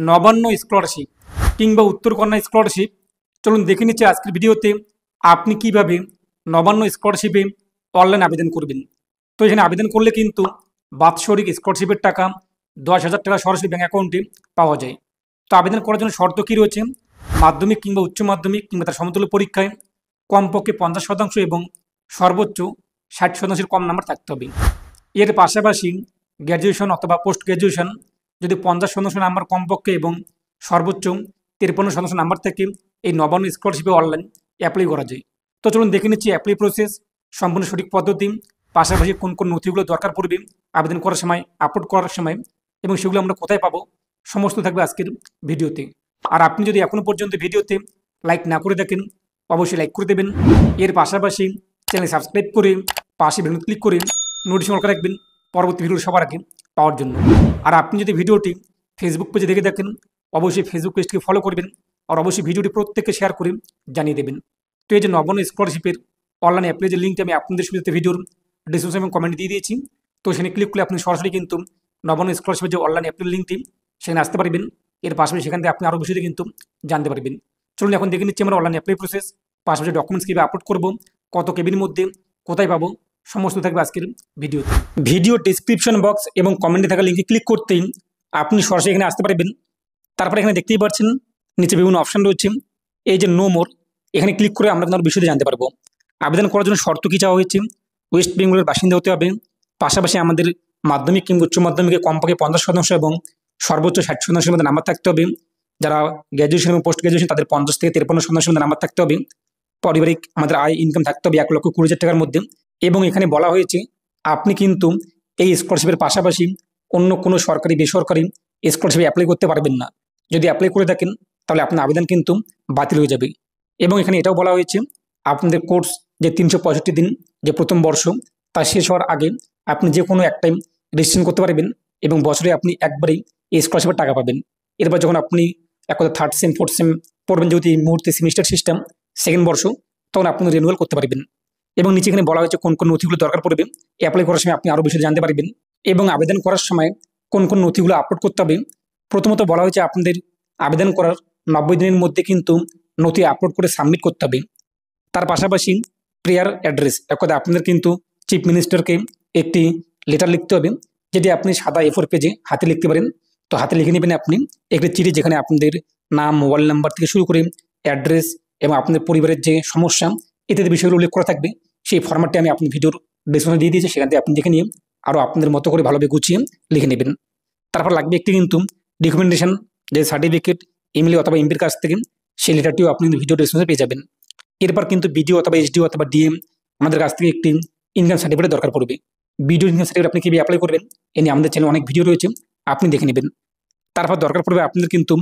Nabanna scholarship কিংবা Uttarkanya scholarship. চলুন দেখে নিচ্ছি আজকের ভিডিওতে আপনি কিভাবে নবান্ন স্কলারশিপে অনলাইন আবেদন করবেন। তো এখানে আবেদন করলে কিন্তু বাৎসরিক স্কলারশিপের টাকা 10,000 টাকা সরাসরি ব্যাঙ্ক অ্যাকাউন্টে পাওয়া যায়। তো আবেদন করার জন্য শর্ত কী রয়েছে? মাধ্যমিক কিংবা উচ্চ মাধ্যমিক কিংবা তার সমতুল্য পরীক্ষায় কমপক্ষে 50% এবং সর্বোচ্চ 60% কম নাম্বার থাকতে হবে। এর পাশাপাশি গ্র্যাজুয়েশন অথবা পোস্ট গ্র্যাজুয়েশন যদি 50% নাম্বার কমপক্ষে এবং সর্বোচ্চ 53% নাম্বার থেকে এই নবান্ন স্কলারশিপে অনলাইন অ্যাপ্লাই করা যায়। তো চলুন দেখে নিচ্ছি অ্যাপ্লাই প্রসেস, সম্পূর্ণ সঠিক পদ্ধতি, পাশাপাশি কোন কোন নথিগুলো দরকার পড়বে আবেদন করার সময়, আপলোড করার সময়, এবং সেগুলো আমরা কোথায় পাবো, সমস্ত থাকবে আজকের ভিডিওতে। আর আপনি যদি এখনও পর্যন্ত ভিডিওতে লাইক না করে থাকেন অবশ্যই লাইক করে দেবেন। এর পাশাপাশি চ্যানেল সাবস্ক্রাইব করে পাশে বেল ক্লিক করে নোটিফিকেশন অন করে রাখবেন পরবর্তী ভিডিও সবার আগে পাওয়ার জন্য। আর আপনি যদি ভিডিওটি ফেসবুক পেজে দেখে দেখেন অবশ্যই ফেসবুক পেজটিকে ফলো করবেন আর অবশ্যই ভিডিওটি প্রত্যেককে শেয়ার করে জানিয়ে দেবেন। তো এই যে নবান্ন স্কলারশিপের অনলাইন অ্যাপ্লাই যে লিঙ্কটি আমি আপনাদের সুবিধাতে ভিডিওর ডিসক্রিপশন এবং কমেন্ট দিয়ে দিয়েছি। তো সেখানে ক্লিক করলে আপনি সরাসরি কিন্তু নবান্ন স্কলারশিপের যে অনলাইন অ্যাপ্লাই লিঙ্কটি সেখানে আসতে পারবেন। এর পাশাপাশি সেখান থেকে আপনি আরও বিষয়টি কিন্তু জানতে পারবেন। চলুন এখন দেখে নিচ্ছি আমরা অনলাইন অ্যাপ্লাই প্রসেস, পাশাপাশি ডকুমেন্টস কীভাবে আপলোড করবো, কত কেবির মধ্যে, কোথায় পাবো, সমস্ত থাকবে আজকের ভিডিওতে। ভিডিও ডিসক্রিপশন বক্স এবং কমেন্টে থাকা লিঙ্কে ক্লিক করতেই আপনি সরাসরি এখানে আসতে পারবেন। তারপরে এখানে দেখতেই পাচ্ছেন নিচে বিভিন্ন অপশান রয়েছে। এই যে নো মোর, এখানে ক্লিক করে আমরা আপনার বিষয়টি জানতে পারবো। আবেদন করার জন্য শর্ত কী চাওয়া হয়েছে? ওয়েস্ট বেঙ্গলের বাসিন্দা হতে হবে, পাশাপাশি আমাদের মাধ্যমিক কিংবা উচ্চ মাধ্যমিকে কমপক্ষে 50% এবং সর্বোচ্চ 60% মধ্যে নাম্বার থাকতে হবে। যারা গ্র্যাজুয়েশন এবং পোস্ট গ্র্যাজুয়েশন তাদের 50 থেকে 53% মধ্যে নাম্বার থাকতে হবে। পারিবারিক আমাদের আয় ইনকাম থাকতে হবে 1,20,000 টাকার মধ্যে। এবং এখানে বলা হয়েছে আপনি কিন্তু এই স্কলারশিপের পাশাপাশি অন্য কোনো সরকারি বেসরকারি স্কলারশিপে অ্যাপ্লাই করতে পারবেন না। যদি অ্যাপ্লাই করে থাকেন তাহলে আপনার আবেদন কিন্তু বাতিল হয়ে যাবে। এবং এখানে এটাও বলা হয়েছে আপনাদের কোর্স যে 365 দিন যে প্রথম বর্ষ তা শেষ হওয়ার আগে আপনি যে কোনো এক টাইম রেজিস্ট্রেশন করতে পারবেন এবং বছরে আপনি একবারেই এই স্কলারশিপের টাকা পাবেন। এরপর যখন আপনি একদা থার্ড সেম ফোর্থ সেম পড়বেন, যেহেতু এই মুহূর্তে সেমিস্টার সিস্টেম সেকেন্ড বর্ষ, তখন আপনি রিনিউয়াল করতে পারবেন। এবং নিচে এখানে বলা হয়েছে কোন কোন নথিগুলো দরকার পড়বে। অ্যাপ্লাই করার সময় আপনি আরও বেশি জানতে পারবেন এবং আবেদন করার সময় কোন কোন নথিগুলো আপলোড করতে হবে। প্রথমত বলা হয়েছে আপনাদের আবেদন করার 90 দিনের মধ্যে কিন্তু নথি আপলোড করে সাবমিট করতে হবে। তার পাশাপাশি প্রেয়ার অ্যাড্রেস, একদা আপনাদের কিন্তু চিফ মিনিস্টারকে একটি লেটার লিখতে হবে, যেটি আপনি সাদা A4 পেজে হাতে লিখতে পারেন। তো হাতে লিখে নেবেন আপনি একটি চিঠি, যেখানে আপনাদের নাম, মোবাইল নাম্বার থেকে শুরু করে অ্যাড্রেস এবং আপনাদের পরিবারের যে সমস্যা ইত্যাদি বিষয়গুলো উল্লেখ করা থাকবে। সেই ফরম্যাটটি আমি আপনি ভিডিওর ডিসক্রিপশনে দিয়ে দিয়েছি, সেখান থেকে আপনি দেখে নিয়ে আরও আপনাদের মতো করে ভালোভাবে গুছিয়ে লিখে নেবেন। তারপর লাগবে একটি কিন্তু রিকমেন্ডেশন, যে সার্টিফিকেট এমএলএ অথবা এমপির কাছ থেকে, সেই লেটারটিও আপনি ভিডিও ডিসক্রিপশনে পেয়ে যাবেন। এরপর কিন্তু বিডিও অথবা এসডিও অথবা ডিএম আমাদের কাছ থেকে একটি ইনকাম সার্টিফিকেট দরকার পড়বে। বিডিও ইনকাম সার্টিফিকেট আপনি কীভাবে অ্যাপ্লাই করবেন এ নিয়ে আমাদের চ্যানেলে অনেক ভিডিও রয়েছে, আপনি দেখে নেবেন। তারপর দরকার পড়বে আপনাদের কিন্তু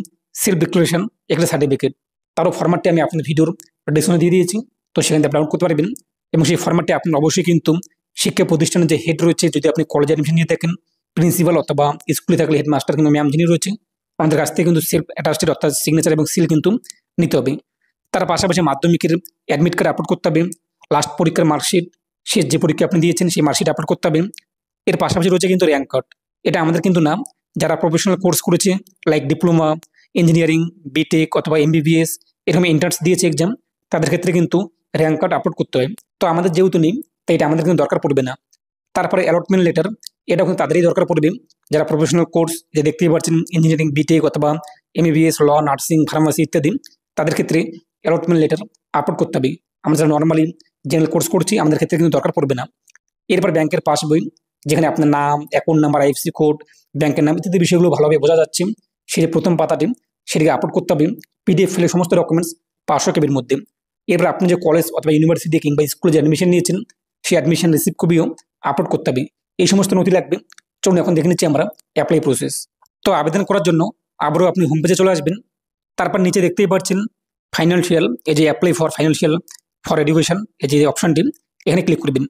সেলফ ডিক্লারেশন একটা সার্টিফিকেট, তারও ফরম্যাটটি আমি আপনাদের ভিডিওর ডিসক্রিপশনে দিয়ে দিয়েছি। তো সেখান থেকে ডাউনলোড করতে পারবেন এবং সেই ফরম্যাটটি আপনি অবশ্যই কিন্তু শিক্ষা প্রতিষ্ঠানের যে হেড রয়েছে, যদি আপনি কলেজে অ্যাডমিশন নিয়ে থাকেন, প্রিন্সিপাল অথবা স্কুলে থাকলে হেডমাস্টার কিন্তু ম্যাম যিনি রয়েছে আমাদের কাছ থেকে কিন্তু সেলফ অ্যাটাস্টেড অর্থাৎ সিগনেচার এবং সিল কিন্তু নিতে হবে। তার পাশাপাশি মাধ্যমিকের অ্যাডমিট কার্ড আপলোড করতে হবে, লাস্ট পরীক্ষার মার্কশিট, শেষ যে পরীক্ষা আপনি দিয়েছেন সেই মার্কশিট আপলোড করতে হবে। এর পাশাপাশি রয়েছে কিন্তু র্যাঙ্ক কার্ড, এটা আমাদের কিন্তু না, যারা প্রফেশনাল কোর্স করেছে লাইক ডিপ্লোমা, ইঞ্জিনিয়ারিং, বিটেক অথবা এমবিবিএস এরকম এন্ট্রান্স দিয়েছে এক্সাম, তাদের ক্ষেত্রে কিন্তু র্যাঙ্ক কার্ড আপলোড করতে হয়। তো আমাদের যেহেতু নেই তাই এটা আমাদের কিন্তু দরকার পড়বে না। তারপরে অ্যালটমেন্ট লেটার, এটা কিন্তু তাদেরই দরকার পড়বে যারা প্রফেশনাল কোর্স যে দেখতেই পাচ্ছেন ইঞ্জিনিয়ারিং, বিটেক অথবা এমবিবিএস, ল, নার্সিং, ফার্মাসি ইত্যাদি, তাদের ক্ষেত্রে অ্যালটমেন্ট লেটার আপলোড করতে হবে। আমরা যারা নর্মালি জেনারেল কোর্স করছি আমাদের ক্ষেত্রে কিন্তু দরকার পড়বে না। এরপর ব্যাংকের পাসবই, যেখানে আপনার নাম, অ্যাকাউন্ট নাম্বার, আইএফএসসি কোড, ব্যাংকের নাম ইত্যাদি বিষয়গুলো ভালোভাবে বোঝা যাচ্ছে, সেই যে প্রথম পাতাটি সেটিকে আপলোড করতে হবে পিডিএফ ফেলে সমস্ত ডকুমেন্টস 500 কেবির মধ্যে। এরপর আপনি যে কলেজ অথবা ইউনিভার্সিটি কিংবা স্কুলে যে অ্যাডমিশন নিয়েছেন সেই অ্যাডমিশন রিসিপ্ট কপিও আপলোড করতে হবে। এই সমস্ত নথি লাগবে। চলুন এখন দেখে নিচ্ছি আমরা অ্যাপ্লাই প্রসেস। তো আবেদন করার জন্য আবারও আপনি হোম পেজে চলে আসবেন। তারপর নিচে দেখতেই পাচ্ছেন ফাইন্যান্সিয়াল, এই যে apply for financial for education, এই যে অপশানটি এখানে ক্লিক করবেন।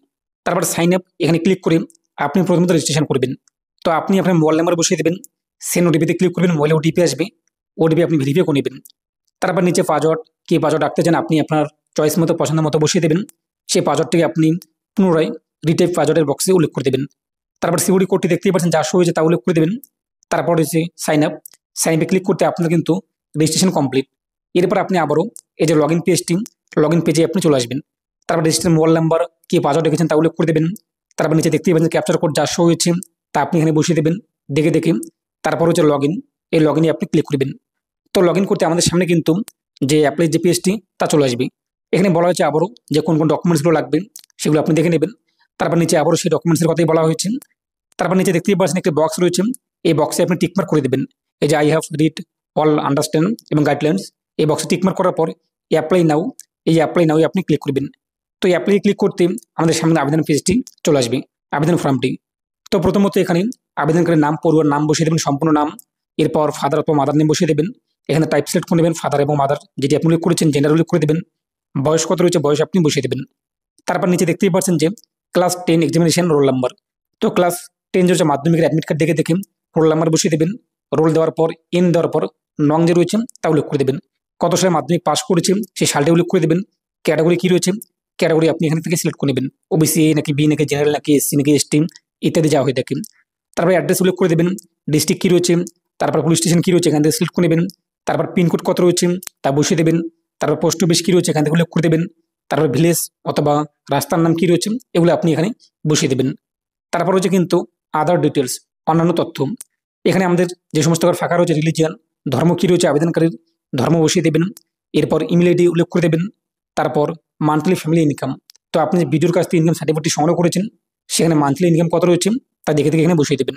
তারপর সাইন আপ এখানে ক্লিক করে আপনি প্রথমত রেজিস্ট্রেশন করবেন। তো আপনি আপনার মোবাইল নাম্বার বসিয়ে দেবেন, সেন্ড ওটিপিতে ক্লিক করবেন, মোবাইলে ওটিপি আসবে, ওটিপি আপনি ভেরিফাই করে নেবেন। তারপর নিচে পাসওয়ার্ড, কী পাসওয়ার্ড রাখতে চান আপনি আপনার চয়েস মতো পছন্দ মতো বসিয়ে দেবেন। সেই পাসওয়ার্ডটিকে আপনি পুনরায় রিটাইপ পাসওয়ার্ডের বক্সে উল্লেখ করে দেবেন। তারপর সিকিউরিটি কোডটি দেখতেই পাচ্ছেন যা শো হয়েছে তা উল্লেখ করে দেবেন। তারপর হচ্ছে সাইন আপ, সাইন আপে ক্লিক করতে আপনার কিন্তু রেজিস্ট্রেশন কমপ্লিট। এরপর আপনি আবারও এই যে লগ ইন পেজে আপনি চলে আসবেন। তারপর রেজিস্টার মোবাইল নাম্বার কি পাসওয়ার্ড রেখেছেন তা উল্লেখ করে দেবেন। তারপর নিচে দেখতেই পাচ্ছেন ক্যাপচার কোড যা শো হয়েছে তা আপনি এখানে বসিয়ে দেবেন দেখে। তারপর হচ্ছে লগ ইন, এই লগ ইনে আপনি ক্লিক করবেন। তো লগ ইন করতে আমাদের সামনে কিন্তু যে অ্যাপ্লাই যে পেজটি তা চলে আসবে। এখানে বলা হয়েছে আবারও যে কোন ডকুমেন্টসগুলো লাগবে সেগুলো আপনি দেখে নেবেন। তারপর নিচে আবারও সেই ডকুমেন্টসের কথাই বলা হয়েছে। তারপর নিচে দেখতেই পাচ্ছেন একটি বক্স রয়েছে, এই বক্সে আপনি টিকমার্ক করে দেবেন এই যে I have read all understand এবং গাইডলাইন্স। এই বক্সে টিকমার্ক করার পর অ্যাপ্লাই নাও, এই অ্যাপ্লাই নাও আপনি ক্লিক করবেন। তো অ্যাপ্লাই ক্লিক করতে আমাদের সামনে আবেদন পেজটি চলে আসবে, আবেদন ফর্মটি। তো প্রথমত এখানে আবেদনকারীর নাম, পড়ুয়ার নাম বসিয়ে দেবেন, সম্পূর্ণ নাম। এরপর ফাদার অথবা মাদার নেম বসিয়ে দেবেন। এখানে টাইপ সিলেক্ট করে নেবেন ফাদার এবং মাদার, যেটি আপনি উল্লেখ করেছেন জেন্ডার উল্লেখ করে দেবেন। বয়স কত রয়েছে বয়স আপনি বসিয়ে দেবেন। তারপর নিচে দেখতেই পাচ্ছেন যে ক্লাস 10 এক্সামিনেশন রোল নাম্বার। তো ক্লাস 10 যে হচ্ছে মাধ্যমিকের অ্যাডমিট কার্ড দেখে রোল নাম্বার বসিয়ে দেবেন। রোল দেওয়ার পর এন দেওয়ার পর নং যে রয়েছে তা উল্লেখ করে দেবেন। কত সালে মাধ্যমিক পাস করেছে সেই সালটা উল্লেখ করে দেবেন। ক্যাটাগরি কী রয়েছে ক্যাটাগরি আপনি এখান থেকে সিলেক্ট করে নেবেন, ওবিসি এ নাকি বি নাকি জেনারেল নাকি এসসি নাকি এসটি ইত্যাদি যা হয়ে থাকে। তারপরে অ্যাড্রেস উল্লেখ করে দেবেন, ডিস্ট্রিক্ট কী রয়েছে, তারপর পুলিশ স্টেশন কী রয়েছে এখান থেকে সিলেক্ট করে নেবেন। তারপর পিনকোড কত রয়েছে তা বসিয়ে দেবেন। তারপর পোস্ট অফিস কী রয়েছে এখান থেকে উল্লেখ করে দেবেন। তারপর ভিলেজ অথবা রাস্তার নাম কী রয়েছে এগুলো আপনি এখানে বসিয়ে দেবেন। তারপর হচ্ছে কিন্তু আদার ডিটেলস, অন্যান্য তথ্য। এখানে আমাদের যে সমস্ত ফাঁকা রয়েছে রিলিজিয়ান, ধর্ম কী রয়েছে আবেদনকারীর ধর্ম বসিয়ে দেবেন। এরপর ইমেল আইডি উল্লেখ করে দেবেন। তারপর মান্থলি ফ্যামিলি ইনকাম, তো আপনি যে ভিডিওর কাছ থেকে ইনকাম সার্টিফিকেটটি সংগ্রহ করেছেন সেখানে মান্থলি ইনকাম কত রয়েছে তা দেখে এখানে বসিয়ে দেবেন।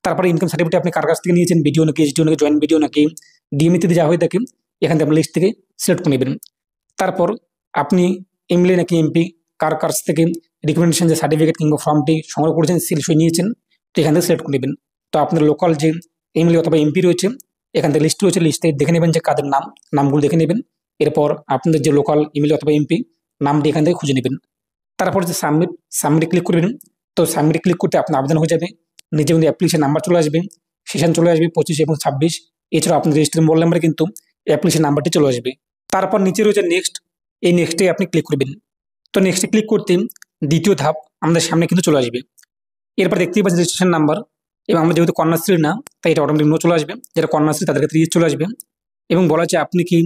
তারপরে ইনকাম সার্টিফিকেট আপনি কার কাছ থেকে নিয়েছেন, ভিডিও নাকি এসডিও নাকি জয়েন্ট ভিডিও নাকি ডিএম ইত্যাদি যা হয়ে থাকে এখান থেকে আপনি লিস্ট থেকে সিলেক্ট করে নেবেন। তারপর আপনি এমএলএ নাকি এমপি কার কাছ থেকে রিকমেন্ডেশন যে সার্টিফিকেট কিংবা ফর্মটি সংগ্রহ করেছেন সিল সই নিয়েছেন তো এখান থেকে সিলেক্ট করে নেবেন। তো আপনার লোকাল যে এমএলএ অথবা এমপি রয়েছে এখান থেকে লিস্ট রয়েছে, লিস্টে দেখে নেবেন যে কাদের নামগুলো দেখে নেবেন। এরপর আপনাদের যে লোকাল এমএলএ অথবা এমপি নামটি এখান থেকে খুঁজে নেবেন। তারপর যে সাবমিট ক্লিক করবেন। তো সাবমিট ক্লিক করতে আপনার আবেদন হয়ে যাবে। নিজে কিন্তু অ্যাপ্লিকেশন নাম্বার চলে আসবে, সেশন চলে আসবে 25 এবং 26। এছাড়াও আপনার রেজিস্ট্রেশন মোবাইল নাম্বারে কিন্তু অ্যাপ্লিকেশন নাম্বারটি চলে আসবে। তারপর নিচে রয়েছে নেক্সট, এই নেক্সটে আপনি ক্লিক করবেন। তো নেক্সটে ক্লিক করতে দ্বিতীয় ধাপ আমাদের সামনে কিন্তু চলে আসবে। এরপর দেখতেই পাচ্ছেন রেজিস্ট্রেশন নাম্বার, এবং আমরা যেহেতু কন্যাশ্রী না তাই এটা অটোমেটিক নো চলে আসবে। যারা কন্যাশ্রী তাদের ক্ষেত্রে চলে আসবে এবং বলা হচ্ছে আপনি কি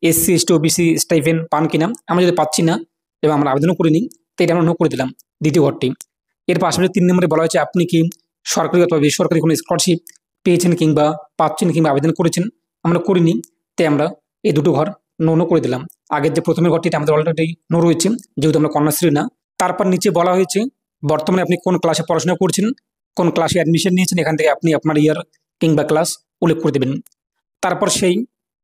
এসসি এসটি ওবিসি স্টাইপেন্ড পান কিনা। আমরা যদি পাচ্ছি না এবং আমরা আবেদনও করিনি তো এটা আমরা নো করে দিলাম দ্বিতীয় ঘরটি। এর পাশাপাশি 3 নম্বরে বলা হচ্ছে আপনি কি সরকারি অথবা বেসরকারি কোনো স্কলারশিপ পেয়েছেন কিংবা পাচ্ছেন কিংবা আবেদন করেছেন। আমরা করিনি তাই আমরা এই দুটো ঘর নো করে দিলাম। আগের যে প্রথমের ঘরটি আমাদের অলরেডি নো রয়েছে যেহেতু আমরা কন্যাশ্রী না। তারপর নিচে বলা হয়েছে বর্তমানে আপনি কোন ক্লাসে পড়াশোনা করছেন, কোন ক্লাসে অ্যাডমিশন নিয়েছেন, এখান থেকে আপনি আপনার ইয়ার কিংবা ক্লাস উল্লেখ করে দেবেন। তারপর সেই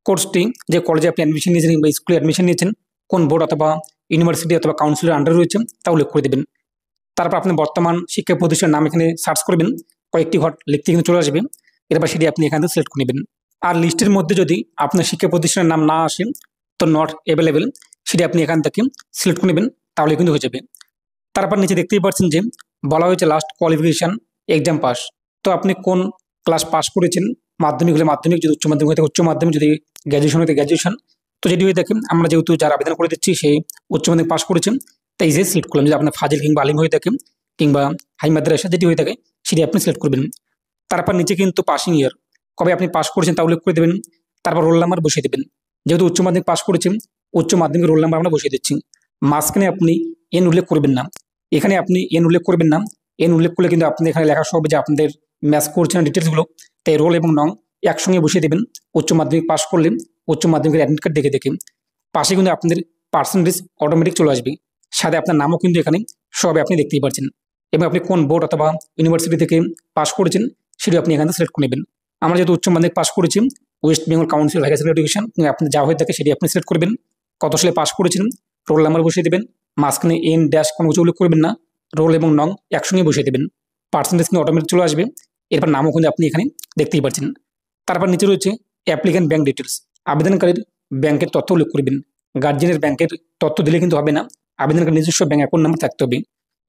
কোর্সটি যে কলেজে আপনি অ্যাডমিশন নিয়েছেন কিংবা স্কুলে অ্যাডমিশন নিয়েছেন কোন বোর্ড অথবা ইউনিভার্সিটি অথবা কাউন্সিলের আন্ডারে রয়েছে তা উল্লেখ করে দেবেন। তারপর আপনি বর্তমান শিক্ষা প্রতিষ্ঠানের নাম এখানে সার্চ করবেন, কয়েকটি ঘর লিখতে কিন্তু চলে আসবে। এরপর সেটি আপনি এখান থেকে সিলেক্ট করে নেবেন। আর লিস্টের মধ্যে যদি আপনার শিক্ষা প্রতিষ্ঠানের নাম না আসে তো নট অ্যাভেলেবেল, সেটি আপনি এখান থেকে সিলেক্ট করে নেবেন, তাহলে কিন্তু হয়ে যাবে। তারপর নিচে দেখতেই পাচ্ছেন যে বলা হয়েছে লাস্ট কোয়ালিফিকেশান এক্সাম পাস। তো আপনি কোন ক্লাস পাস করেছেন, মাধ্যমিক হলে মাধ্যমিক, যদি উচ্চ মাধ্যমিক হয়ে থাকে উচ্চ মাধ্যমিক, যদি গ্র্যাজুয়েশন হতে গ্র্যাজুয়েশন। তো যেটি হয়ে থাকে আমরা যেহেতু যারা আবেদন করে দিচ্ছি সেই উচ্চ মাধ্যমিক পাস করেছেন তাই যে সিলেক্ট করলাম। যদি আপনার ফাজিল কিংবা আলিম হয়ে থাকে কিংবা হাই মাদ্রাসা যেটি হয়ে থাকে সেটি আপনি সিলেক্ট করবেন। তারপর নিচে কিন্তু পাসিং ইয়ার, কবে আপনি পাস করেছেন তা উল্লেখ করে দেবেন। তারপর রোল নাম্বার বসিয়ে দেবেন, যেহেতু উচ্চ মাধ্যমিক পাস করেছেন উচ্চ মাধ্যমিক রোল নাম্বার আমরা বসিয়ে দিচ্ছি। মাঝখানে আপনি এন উল্লেখ করবেন না, এখানে আপনি এন উল্লেখ করবেন না। এন উল্লেখ করলে কিন্তু আপনি এখানে লেখা হবে যে আপনাদের ম্যাচ করছেন ডিটেলসগুলো, তাই রোল এবং নং একসঙ্গে বসিয়ে দেবেন। উচ্চ মাধ্যমিক পাস করলে উচ্চ মাধ্যমিকের অ্যাডমিট কার্ড দেখে পাশে কিন্তু আপনাদের পার্সেন্টেজ অটোমেটিক চলে আসবে, সাথে আপনার নামও কিন্তু এখানে সবে আপনি দেখতেই পাচ্ছেন। এবং আপনি কোন বোর্ড অথবা ইউনিভার্সিটি থেকে পাস করেছেন সেটি আপনি এখানে সিলেক্ট করে নেবেন। আমরা যেহেতু উচ্চ মাধ্যমিক পাস করেছি West Bengal council high secondary education, আপনি যা হয়ে থাকে সেটি আপনি সিলেক্ট করবেন। কত সালে পাস করেছেন রোল নাম্বার বসিয়ে দেবেন, মাঝখানে এন ড্যাশ কোনো কিছু উল্লেখ করবেন না, রোল এবং নং একসঙ্গে বসিয়ে দেবেন। পার্সেন্টেজ কিন্তু অটোমেটিক চলে আসবে। এরপর নামও কিন্তু আপনি এখানে দেখতেই পাচ্ছেন। তারপর নিচে রয়েছে অ্যাপ্লিক্যান্ট ব্যাঙ্ক ডিটেলস, আবেদনকারীর ব্যাংকের তথ্য উল্লেখ করবেন। গার্জিয়ানের ব্যাংকের তথ্য দিলে কিন্তু হবে না, আবেদনকারীর নিজস্ব ব্যাঙ্ক অ্যাকাউন্ট নাম্বার থাকতে হবে।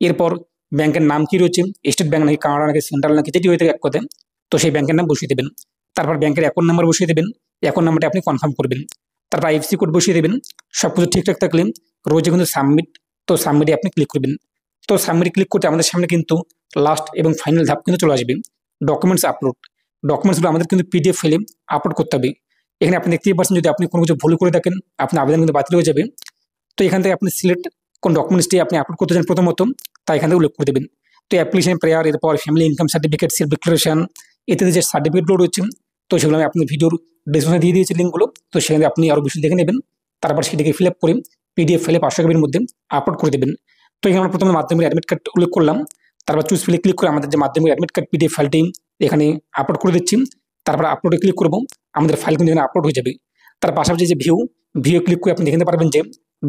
এরপর ব্যাংকের নাম কি রয়েছে, স্টেট ব্যাংক নাকি কানাডা নাকি সেন্ট্রাল নাকি যেটি হয়ে থাকে এক কথায়, তো সেই ব্যাংকের নাম বসিয়ে দেবেন। তারপর ব্যাংকের অ্যাকাউন্ট নাম্বার বসিয়ে দেবেন, অ্যাকাউন্ট নাম্বারটা আপনি কনফার্ম করবেন। তারপর আইএফসি কোড বসিয়ে দেবেন। সব কিছু ঠিকঠাক থাকলে রোজে কিন্তু সাবমিট, তো সাবমিটে আপনি ক্লিক করবেন। তো সাবমিট ক্লিক করতে আমাদের সামনে কিন্তু লাস্ট এবং ফাইনাল ধাপ কিন্তু চলে আসবে, ডকুমেন্টস আপলোড। ডকুমেন্টসগুলো আমাদের কিন্তু পিডিএফ ফাইলে আপলোড করতে হবে। এখানে আপনি দেখতেই পাচ্ছেন, যদি আপনি কোনো কিছু ভুল করে থাকেন আপনার আবেদন কিন্তু বাতিল হয়ে যাবে। তো এখান থেকে আপনি সিলেক্ট কোন ডকুমেন্টসটি আপনি আপলোড করতে চান প্রথমত, তা এখান থেকে উল্লেখ করে দেবেন। তো অ্যাপ্লিকেশন প্রেয়ার, এরপর family income certificate, self declaration ইত্যাদি যে সার্টিফিকেটগুলো রয়েছে, তো সেগুলো আমি আপনার ভিডিওর ডিসক্রিপশনে দিয়ে দিয়েছি লিঙ্কগুলো। তো সেখানে আপনি আরও বেশি দেখে নেবেন, তারপর সেটিকে ফিল আপ করে পিডিএফ ফাইলে 500 কেবির মধ্যে আপলোড করে দেবেন। তো এখানে আমরা প্রথমে মাধ্যমিক অ্যাডমিট কার্ড উল্লেখ করলাম, তারপর চুজ ফিলে ক্লিক করে আমাদের যে মাধ্যমিক অ্যাডমিট কার্ড পিডিএফ ফাইলটি এখানে আপলোড করে দিচ্ছি। তারপর আপলোডে ক্লিক করব, আমাদের ফাইল কিন্তু এখানে আপলোড হয়ে যাবে। তার পাশাপাশি যে ভিউ ক্লিক করে আপনি দেখে নিতে পারবেন যে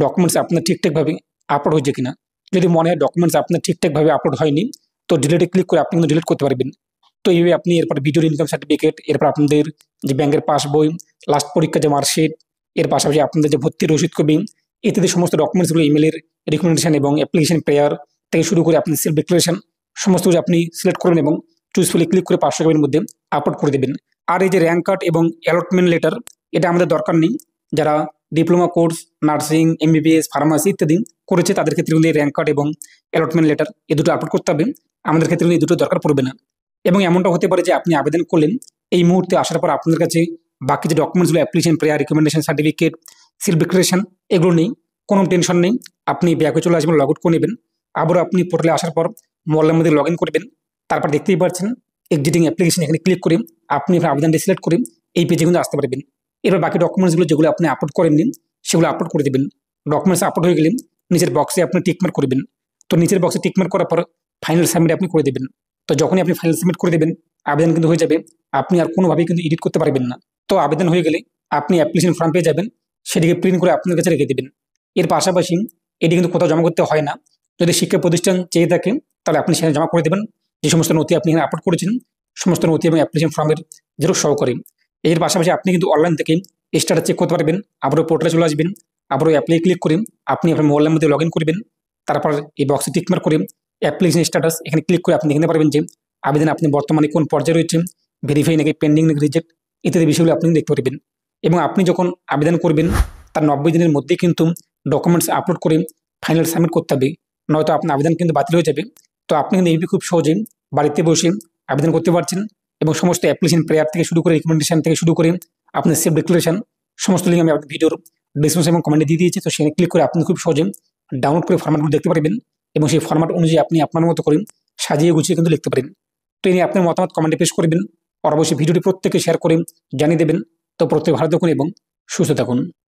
ডকুমেন্টস আপনার ঠিকঠাকভাবে আপলোড হয়েছে কিনা। যদি মনে হয় ডকুমেন্টস আপনার ঠিকঠাকভাবে আপলোড হয়নি, তো ডিলিটে ক্লিক করে আপনি কিন্তু ডিলিট করতে পারবেন। তো এইভাবে আপনি এরপর ভিডিওর ইনকাম সার্টিফিকেট, এরপর আপনাদের যে ব্যাংকের পাসবই, লাস্ট পরীক্ষার যে মার্কশিট, এর পাশাপাশি আপনাদের যে ভর্তির রসিদ কপি ইত্যাদি সমস্ত ডকুমেন্টসগুলো, ইমেলের রিকমেন্ডেশন এবং অ্যাপ্লিকেশন প্রেয়ার থেকে শুরু করে আপনি সেলফ ডিক্লারেশন সমস্ত কিছু আপনি সিলেক্ট করবেন এবং চুজ ফিলে ক্লিক করে 500 কেবির মধ্যে আপলোড করে দেবেন। আর এই যে র্যাঙ্ক কার্ড এবং অ্যালটমেন্ট লেটার, এটা আমাদের দরকার নেই। যারা diploma course, nursing, MBBS, pharmacy ইত্যাদি করেছে তাদের ক্ষেত্রে কিন্তু র্যাঙ্ক কার্ড এবং অ্যালটমেন্ট লেটার এই দুটো আপলোড করতে হবে। আমাদের ক্ষেত্রে কিন্তু এই দুটো দরকার পড়বে না। এবং এমনটা হতে পারে যে আপনি আবেদন করলেন, এই মুহূর্তে আসার পর আপনার কাছে বাকি যে ডকুমেন্টসগুলো application prayer, recommendation certificate, self declaration এগুলো নেই। কোনো টেনশন নেই, আপনি ব্যাকে চলে আসবেন, লগ আউট করে নেবেন। আবারও আপনি পোর্টালে আসার পর মোবাইলের মধ্যে লগ ইন করবেন। তারপর দেখতেই পাচ্ছেন এক্সিটিং অ্যাপ্লিকেশন, এখানে ক্লিক করে আপনি আপনার আবেদনটি সিলেক্ট করে এই পেজে কিন্তু আসতে পারবেন। এবার বাকি ডকুমেন্টসগুলো যেগুলো আপনি আপলোড করেননি সেগুলো আপলোড করে দেবেন। ডকুমেন্টস আপলোড হয়ে গেলে নিচের বক্সে আপনি টিকমার্ক করবেন। তো নিচের বক্সে টিকমার্ক করার পর ফাইনাল সাবমিট আপনি করে দেবেন। তো যখনই আপনি ফাইনাল সাবমিট করে দেবেন আবেদন কিন্তু হয়ে যাবে, আপনি আর কোনোভাবেই কিন্তু এডিট করতে পারবেন না। তো আবেদন হয়ে গেলে আপনি অ্যাপ্লিকেশন ফর্ম পেয়ে যাবেন, সেটিকে প্রিন্ট করে আপনার কাছে রেখে দেবেন। এর পাশাপাশি এটি কিন্তু কোথাও জমা করতে হয় না। যদি শিক্ষা প্রতিষ্ঠান চেয়ে থাকে তাহলে আপনি সেখানে জমা করে দেবেন। যে সমস্ত নথি আপনি এখানে আপলোড করেছেন সমস্ত নথি এবং অ্যাপ্লিকেশন ফর্মের জেরক্স সহকারে। এর পাশাপাশি আপনি কিন্তু অনলাইন থেকে স্ট্যাটাস চেক করতে পারবেন। আবারও পোর্টালে চলে আসবেন, আবারও অ্যাপ্লাই ক্লিক করে আপনি আপনার মোবাইলের মধ্যে লগ ইন করবেন। তারপর এই বক্সে টিকমার্ক করে অ্যাপ্লিকেশন স্ট্যাটাস এখানে ক্লিক করে আপনি দেখতে পারবেন যে আবেদন আপনি বর্তমানে কোন পর্যায়ে রয়েছে, ভেরিফাই নাকি পেন্ডিং নাকি রিজেক্ট ইত্যাদি বিষয়গুলো আপনি দেখতে পারবেন। এবং আপনি যখন আবেদন করবেন তার 90 দিনের মধ্যে কিন্তু ডকুমেন্টস আপলোড করে ফাইনাল সাবমিট করতে হবে, নয়তো আপনার আবেদন কিন্তু বাতিল হয়ে যাবে। তো আপনি কিন্তু এইভাবে খুব সহজেই বাড়িতে বসে আবেদন করতে পারছেন এবং সমস্ত অ্যাপ্লিকেশন প্রেয়ার থেকে শুরু করে রিকমেন্ডেশন থেকে শুরু করে আপনার সেলফ ডিক্লারেশন সমস্ত লিঙ্ক আমি আপনার ভিডিওর ডিসক্রিপশন এবং কমেন্টে দিয়ে দিয়েছি। তো সেখানে ক্লিক করে আপনি খুব সহজে ডাউনলোড করে ফরম্যাটগুলো দেখতে পারবেন এবং সেই ফরম্যাট অনুযায়ী আপনি আপনার মতো করে সাজিয়ে গুছিয়ে কিন্তু লিখতে পারেন। তো এই নিয়ে আপনার মতামত কমেন্টে পেশ করবেন, আর অবশ্যই ভিডিওটি প্রত্যেকে শেয়ার করে জানিয়ে দেবেন। তো প্রত্যেকে ভালো থাকুন এবং সুস্থ থাকুন।